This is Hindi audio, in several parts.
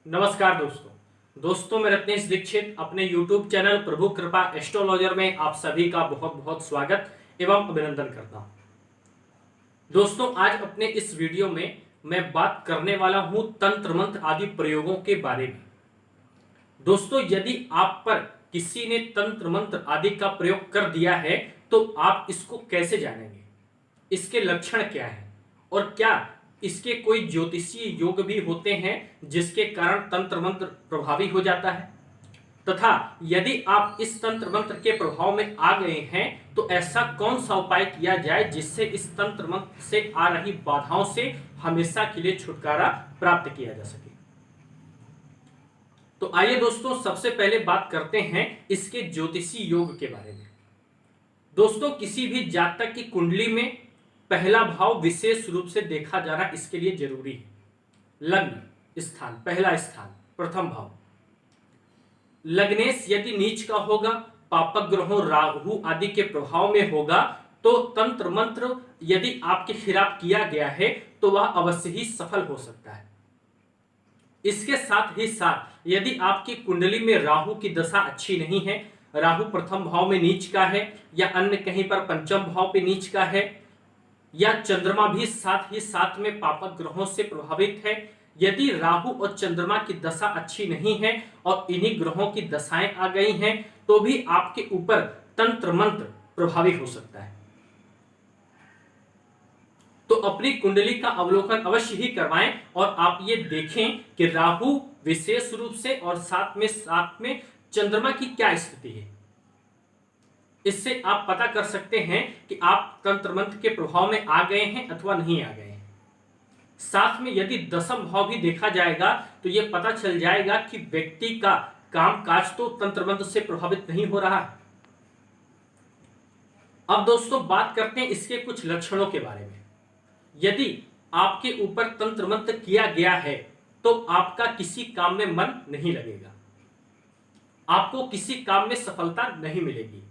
नमस्कार दोस्तों मैं रत्नेश दीक्षित अपने YouTube चैनल प्रभु कृपा एस्ट्रोलॉजर में आप सभी का बहुत बहुत स्वागत एवं अभिनंदन करता हूं। दोस्तों आज अपने इस वीडियो में मैं बात करने वाला हूं तंत्र मंत्र आदि प्रयोगों के बारे में। दोस्तों यदि आप पर किसी ने तंत्र मंत्र आदि का प्रयोग कर दिया है तो आप इसको कैसे जानेंगे, इसके लक्षण क्या है और क्या इसके कोई ज्योतिषीय योग भी होते हैं जिसके कारण तंत्र मंत्र प्रभावी हो जाता है, तथा यदि आप इस तंत्र मंत्र के प्रभाव में आ गए हैं तो ऐसा कौन सा उपाय किया जाए जिससे इस तंत्र मंत्र से आ रही बाधाओं से हमेशा के लिए छुटकारा प्राप्त किया जा सके। तो आइए दोस्तों सबसे पहले बात करते हैं इसके ज्योतिषीय योग के बारे में। दोस्तों किसी भी जातक की कुंडली में पहला भाव विशेष रूप से देखा जाना इसके लिए जरूरी है। लग्न स्थान, पहला स्थान, प्रथम भाव। लग्नेश यदि नीच का होगा, पापक ग्रहों राहु आदि के प्रभाव में होगा तो तंत्र मंत्र यदि आपके खिलाफ किया गया है तो वह अवश्य ही सफल हो सकता है। इसके साथ ही साथ यदि आपकी कुंडली में राहु की दशा अच्छी नहीं है, राहु प्रथम भाव में नीच का है या अन्य कहीं पर पंचम भाव पे नीच का है, या चंद्रमा भी साथ ही साथ में पापक ग्रहों से प्रभावित है, यदि राहु और चंद्रमा की दशा अच्छी नहीं है और इन्हीं ग्रहों की दशाएं आ गई हैं तो भी आपके ऊपर तंत्र मंत्र प्रभावी हो सकता है। तो अपनी कुंडली का अवलोकन अवश्य ही करवाएं और आप ये देखें कि राहु विशेष रूप से और साथ में चंद्रमा की क्या स्थिति है। इससे आप पता कर सकते हैं कि आप तंत्र मंत्र के प्रभाव में आ गए हैं अथवा नहीं आ गए हैं। साथ में यदि दशम भाव भी देखा जाएगा तो यह पता चल जाएगा कि व्यक्ति का काम काज तो तंत्र मंत्र से प्रभावित नहीं हो रहा है। अब दोस्तों बात करते हैं इसके कुछ लक्षणों के बारे में। यदि आपके ऊपर तंत्र मंत्र किया गया है तो आपका किसी काम में मन नहीं लगेगा, आपको किसी काम में सफलता नहीं मिलेगी।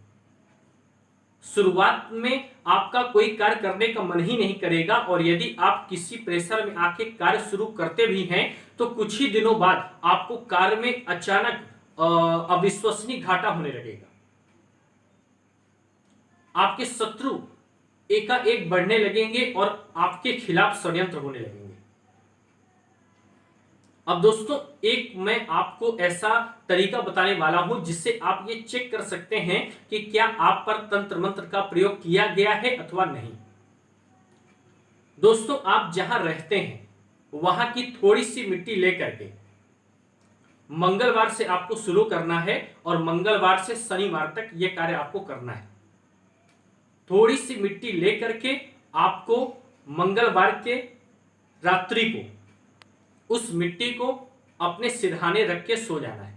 शुरुआत में आपका कोई कार्य करने का मन ही नहीं करेगा और यदि आप किसी प्रेशर में आके कार्य शुरू करते भी हैं तो कुछ ही दिनों बाद आपको कार्य में अचानक अविश्वसनीय घाटा होने लगेगा। आपके शत्रु एकाएक बढ़ने लगेंगे और आपके खिलाफ षड्यंत्र होने लगेंगे। अब दोस्तों एक मैं आपको ऐसा तरीका बताने वाला हूं जिससे आप ये चेक कर सकते हैं कि क्या आप पर तंत्र मंत्र का प्रयोग किया गया है अथवा नहीं। दोस्तों आप जहां रहते हैं वहां की थोड़ी सी मिट्टी लेकर के मंगलवार से आपको शुरू करना है और मंगलवार से शनिवार तक यह कार्य आपको करना है। थोड़ी सी मिट्टी लेकर के आपको मंगलवार के रात्रि को उस मिट्टी को अपने सिरहाने रख के सो जाना है।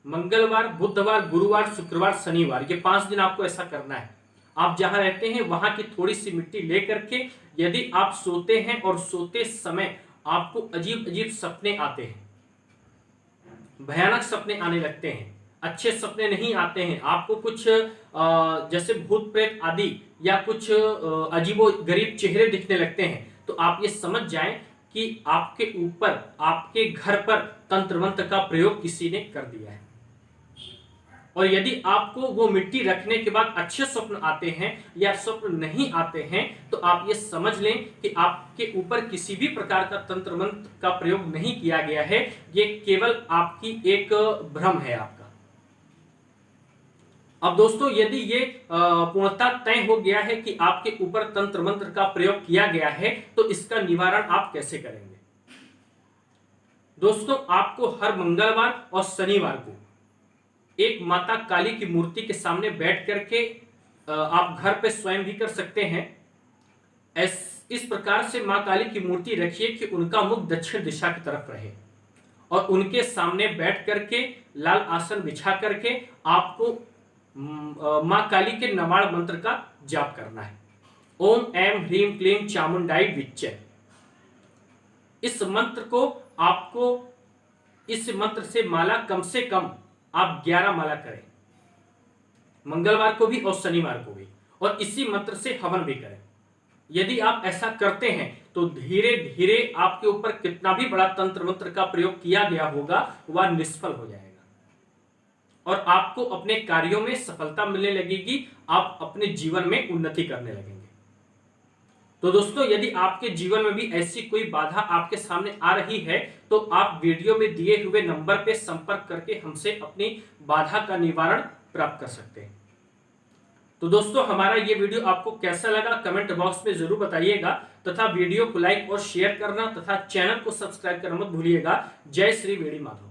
मंगलवार, बुधवार, गुरुवार, शुक्रवार, शनिवार, ये 5 दिन आपको ऐसा करना है। आप जहां रहते हैं वहां की थोड़ी सी मिट्टी लेकर के यदि आप सोते हैं और सोते समय आपको अजीब अजीब सपने आते हैं, भयानक सपने आने लगते हैं, अच्छे सपने नहीं आते हैं, आपको कुछ जैसे भूत प्रेत आदि या कुछ अजीबो गरीब चेहरे दिखने लगते हैं, तो आप ये समझ जाएं कि आपके ऊपर, आपके घर पर तंत्र मंत्र का प्रयोग किसी ने कर दिया है। और यदि आपको वो मिट्टी रखने के बाद अच्छे स्वप्न आते हैं या स्वप्न नहीं आते हैं तो आप ये समझ लें कि आपके ऊपर किसी भी प्रकार का तंत्र मंत्र का प्रयोग नहीं किया गया है, ये केवल आपकी एक भ्रम है आपका। अब दोस्तों यदि ये पूर्णतः तय हो गया है कि आपके ऊपर तंत्र मंत्र का प्रयोग किया गया है तो इसका निवारण आप कैसे करेंगे। दोस्तों आपको हर मंगलवार और शनिवार को एक माता काली की मूर्ति के सामने बैठ करके आप घर पे स्वयं भी कर सकते हैं। इस प्रकार से मां काली की मूर्ति रखिए कि उनका मुख दक्षिण दिशा की तरफ रहे और उनके सामने बैठ करके लाल आसन बिछा करके आपको मां काली के नवाड़ मंत्र का जाप करना है। ओम ऐं ह्रीं क्लीं चामुंडाई विच्चे। इस मंत्र को आपको, इस मंत्र से माला कम से कम आप 11 माला करें, मंगलवार को भी और शनिवार को भी, और इसी मंत्र से हवन भी करें। यदि आप ऐसा करते हैं तो धीरे धीरे आपके ऊपर कितना भी बड़ा तंत्र मंत्र का प्रयोग किया गया होगा वह निष्फल हो जाएगा और आपको अपने कार्यों में सफलता मिलने लगेगी, आप अपने जीवन में उन्नति करने लगेंगे। तो दोस्तों, यदि आपके जीवन में भी ऐसी कोई बाधा आपके सामने आ रही है तो आप वीडियो में दिए हुए नंबर पे संपर्क करके हमसे अपनी बाधा का निवारण प्राप्त कर सकते हैं। तो दोस्तों, हमारा ये वीडियो आपको कैसा लगा कमेंट बॉक्स में जरूर बताइएगा तथा वीडियो को लाइक और शेयर करना तथा चैनल को सब्सक्राइब करना मत भूलिएगा। जय श्री वेणी माधव।